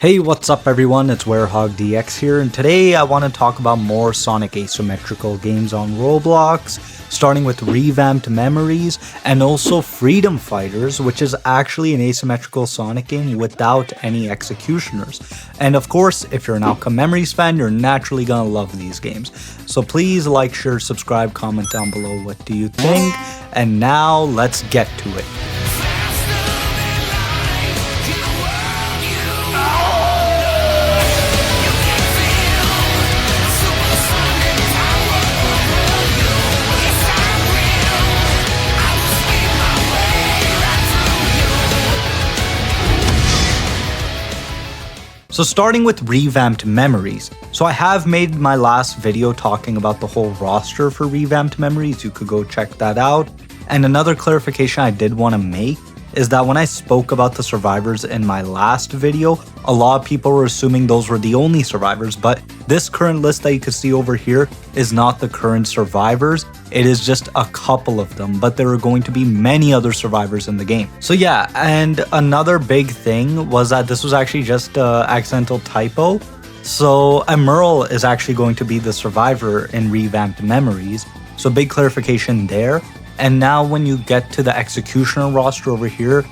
Hey, what's up everyone, it's WereHogDX here, and today I want to talk about more Sonic asymmetrical games on Roblox, starting with Revamped Memories, and also Freedom Fighters, which is actually an asymmetrical Sonic game without any executioners. And of course, if you're an Outcome Memories fan, you're naturally gonna love these games. So please like, share, subscribe, comment down below what do you think, and now let's get to it. So starting with Revamped Memories. So I have made my last video talking about the whole roster for Revamped Memories. You could go check that out. And another clarification I did want to make is that when I spoke about the survivors in my last video, a lot of people were assuming those were the only survivors, but this current list that you can see over here is not the current survivors. It is just a couple of them, but there are going to be many other survivors in the game. So yeah, and another big thing was that this was actually just an accidental typo. So Emerald is actually going to be the survivor in Revamped Memories. So big clarification there. And now when you get to the executioner roster over here,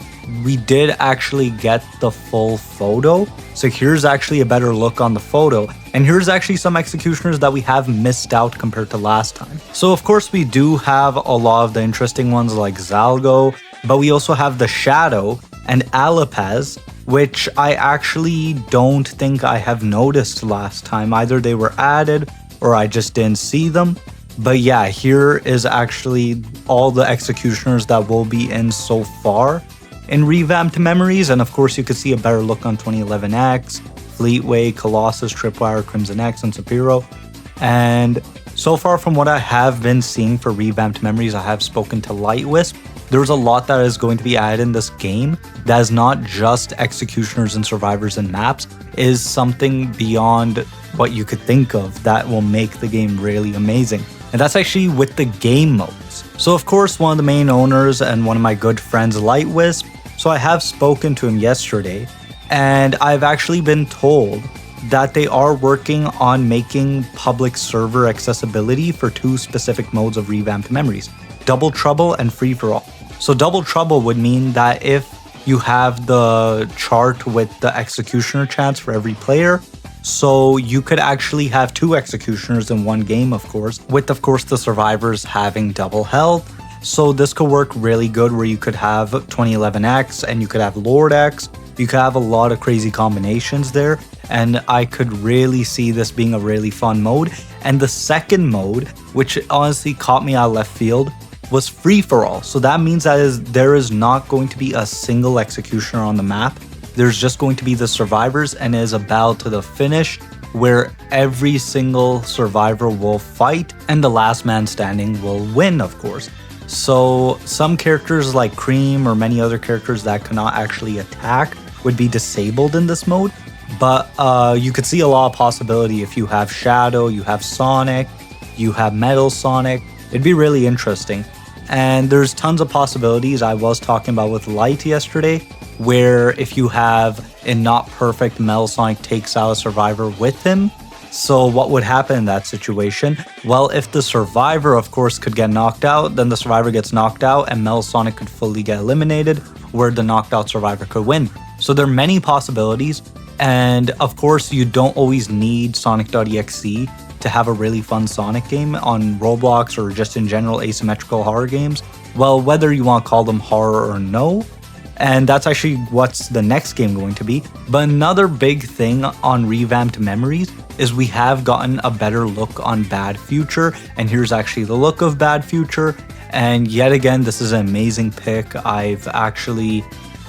we did actually get the full photo. So here's actually a better look on the photo. And here's actually some executioners that we have missed out compared to last time. So of course we do have a lot of the interesting ones like Zalgo, but we also have the Shadow and Alapaz, which I actually don't think I have noticed last time. Either they were added or I just didn't see them. But yeah, here is actually all the executioners that will be in so far in Revamped Memories. And of course, you could see a better look on 2011X, Fleetway, Colossus, Tripwire, Crimson X, and Sapiro. And so far from what I have been seeing for Revamped Memories, I have spoken to Lightwisp. There's a lot that is going to be added in this game that is not just executioners and survivors and maps, is something beyond what you could think of that will make the game really amazing. And that's actually with the game modes. So of course, one of the main owners and one of my good friends, Lightwisp, so I have spoken to him yesterday, and I've actually been told that they are working on making public server accessibility for two specific modes of Revamped Memories, Double Trouble and Free For All. So Double Trouble would mean that if you have the chart with the executioner chance for every player, so you could actually have two executioners in one game, of course, with of course the survivors having double health. So this could work really good where you could have 2011X and you could have Lord X. You could have a lot of crazy combinations there, and I could really see this being a really fun mode. And the second mode, which honestly caught me out of left field, was Free For All. So that means that there is not going to be a single executioner on the map. There's just going to be the survivors, and it is a battle to the finish where every single survivor will fight and the last man standing will win, of course. So some characters like Cream or many other characters that cannot actually attack would be disabled in this mode. But you could see a lot of possibility if you have Shadow, you have Sonic, you have Metal Sonic. It'd be really interesting. And there's tons of possibilities I was talking about with Light yesterday, where if you have a not perfect Metal Sonic takes out a survivor with him. So what would happen in that situation? Well, if the survivor, of course, could get knocked out, then the survivor gets knocked out and Metal Sonic could fully get eliminated, where the knocked out survivor could win. So there are many possibilities. And of course, you don't always need Sonic.exe to have a really fun Sonic game on Roblox or just in general asymmetrical horror games. Well, whether you want to call them horror or no. And that's actually what's the next game going to be. But another big thing on Revamped Memories is we have gotten a better look on Bad Future. And here's actually the look of Bad Future. And yet again, this is an amazing pick. I've actually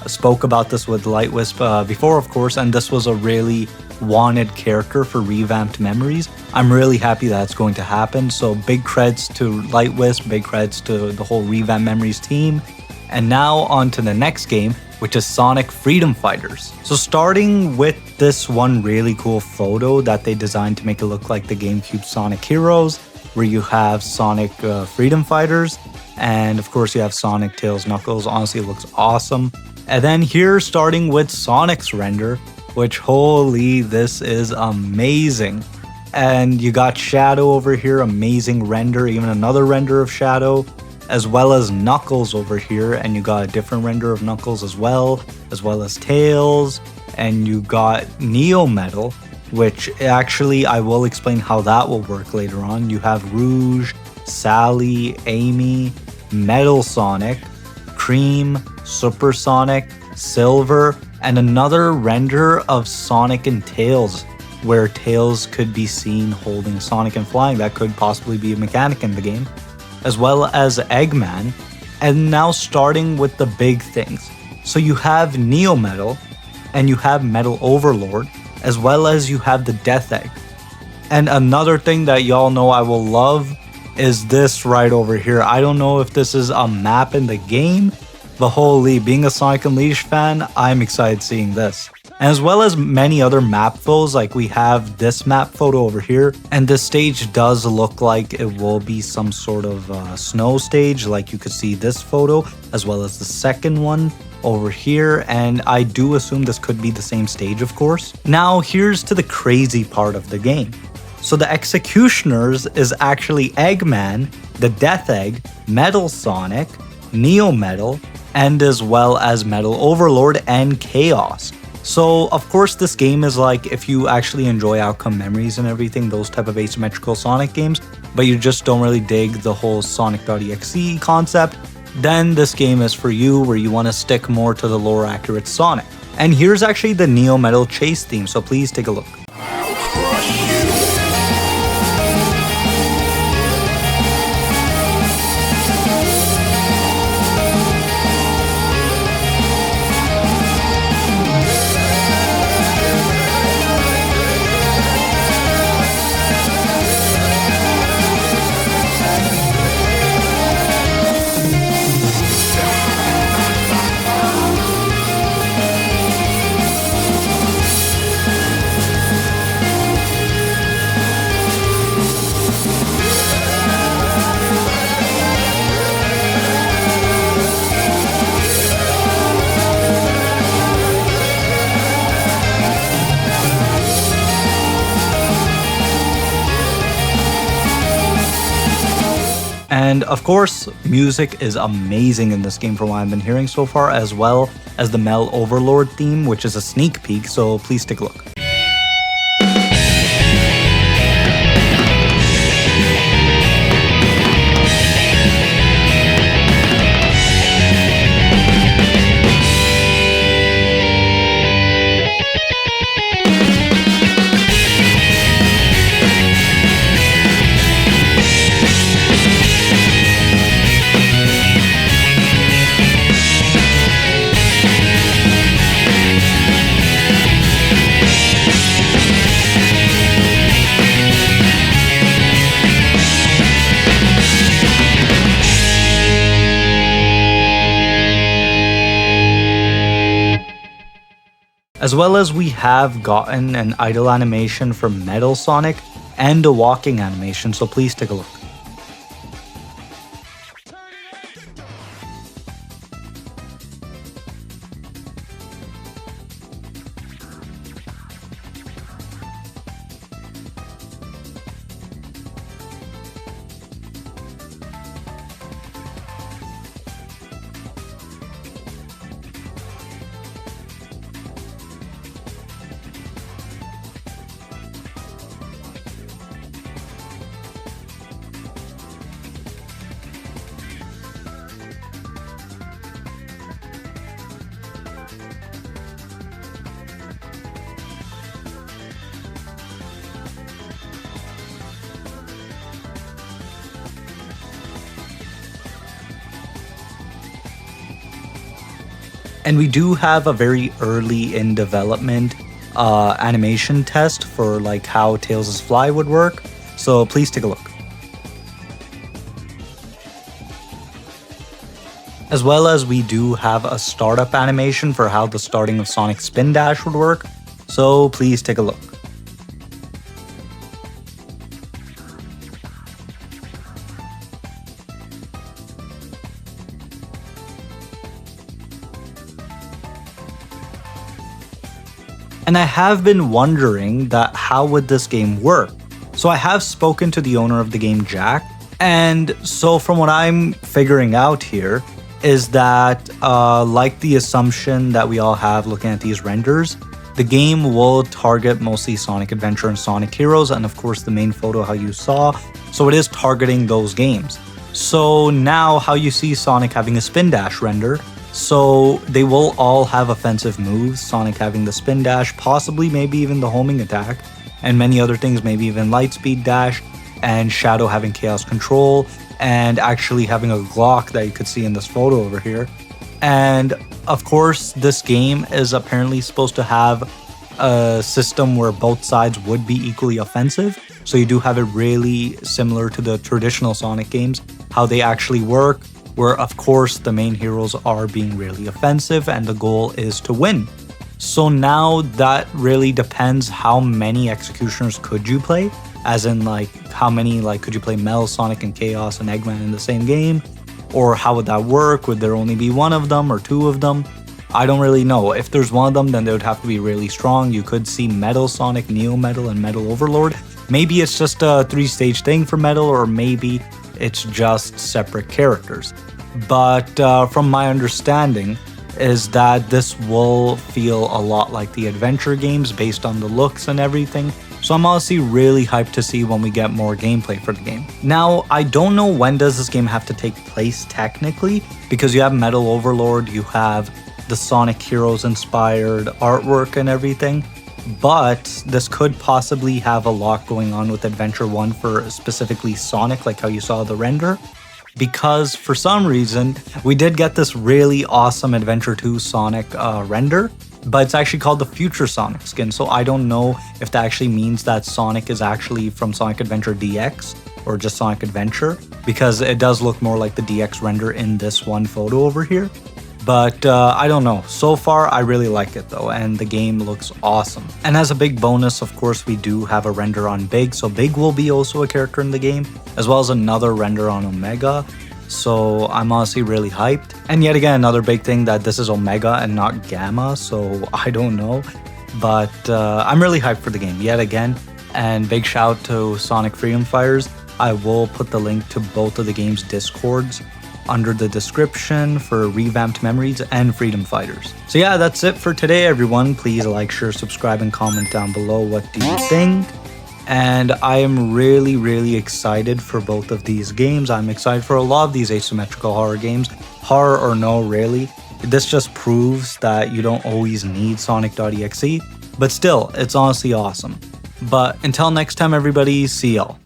spoke about this with Lightwisp before, of course, and this was a really wanted character for Revamped Memories. I'm really happy that's going to happen. So big creds to Lightwisp, big creds to the whole Revamped Memories team. And now on to the next game, which is Sonic Freedom Fighters. So starting with this one really cool photo that they designed to make it look like the GameCube Sonic Heroes, where you have Sonic Freedom Fighters, and of course you have Sonic, Tails, Knuckles. Honestly, it looks awesome. And then here, starting with Sonic's render, which holy, this is amazing. And you got Shadow over here, amazing render, even another render of Shadow, as well as Knuckles over here, and you got a different render of Knuckles as well as Tails, and you got Neo Metal, which actually I will explain how that will work later on. You have Rouge, Sally, Amy, Metal Sonic, Cream, Supersonic, Silver, and another render of Sonic and Tails, where Tails could be seen holding Sonic and flying. That could possibly be a mechanic in the game, as well as Eggman. And now starting with the big things. So you have Neo Metal, and you have Metal Overlord, as well as you have the Death Egg. And another thing that y'all know I will love is this right over here. I don't know if this is a map in the game, but holy, being a Sonic Unleashed fan, I'm excited seeing this. And as well as many other map photos, like we have this map photo over here, and this stage does look like it will be some sort of snow stage, like you could see this photo, as well as the second one over here, and I do assume this could be the same stage, of course. Now here's to the crazy part of the game. So the Executioners is actually Eggman, the Death Egg, Metal Sonic, Neo Metal, and as well as Metal Overlord and Chaos. So of course this game is like, if you actually enjoy Outcome Memories and everything, those type of asymmetrical Sonic games, but you just don't really dig the whole Sonic.exe concept, then this game is for you, where you want to stick more to the lore accurate Sonic. And here's actually the Neo Metal chase theme, so please take a look. And of course, music is amazing in this game from what I've been hearing so far, as well as the Metal Overlord theme, which is a sneak peek, so please take a look. As well as we have gotten an idle animation for Metal Sonic and a walking animation, so please take a look. And we do have a very early in development animation test for like how Tails' fly would work, so please take a look. As well as we do have a startup animation for how the starting of Sonic Spin Dash would work, so please take a look. And I have been wondering that how would this game work? So I have spoken to the owner of the game, Jack, and so from what I'm figuring out here is that like the assumption that we all have looking at these renders, the game will target mostly Sonic Adventure and Sonic Heroes, and of course the main photo how you saw, so it is targeting those games. So now how you see Sonic having a spin dash render, so they will all have offensive moves, Sonic having the spin dash, possibly maybe even the homing attack, and many other things, maybe even Lightspeed dash, and Shadow having chaos control, and actually having a Glock that you could see in this photo over here. And of course, this game is apparently supposed to have a system where both sides would be equally offensive. So you do have it really similar to the traditional Sonic games, how they actually work, where of course the main heroes are being really offensive and the goal is to win. So now that really depends how many executioners could you play, as in like how many could you play Metal Sonic and Chaos and Eggman in the same game, or how would that work? Would there only be one of them or two of them? I don't really know. If there's one of them, then they would have to be really strong. You could see Metal Sonic, Neo Metal, and Metal Overlord. Maybe it's just a 3-stage thing for Metal, or maybe it's just separate characters. But from my understanding is that this will feel a lot like the adventure games based on the looks and everything. So I'm honestly really hyped to see when we get more gameplay for the game. Now, I don't know when does this game have to take place technically, because you have Metal Overlord, you have the Sonic Heroes inspired artwork and everything, but this could possibly have a lot going on with Adventure 1 for specifically Sonic, like how you saw the render, because for some reason we did get this really awesome Adventure 2 Sonic render, but it's actually called the Future Sonic skin, so I don't know if that actually means that Sonic is actually from Sonic Adventure DX or just Sonic Adventure, because it does look more like the DX render in this one photo over here. But I don't know. So far, I really like it though, and the game looks awesome. And as a big bonus, of course, we do have a render on Big, so Big will be also a character in the game, as well as another render on Omega. So I'm honestly really hyped. And yet again, another big thing that this is Omega and not Gamma, so I don't know. But I'm really hyped for the game yet again. And big shout to Sonic Freedom Fighters. I will put the link to both of the game's Discords under the description for Revamped Memories and Freedom Fighters. So yeah, that's it for today, everyone. Please like, share, subscribe, and comment down below what do you think. And I am really, really excited for both of these games. I'm excited for a lot of these asymmetrical horror games. Horror or no, really. This just proves that you don't always need Sonic.exe, but still, it's honestly awesome. But until next time, everybody, see y'all.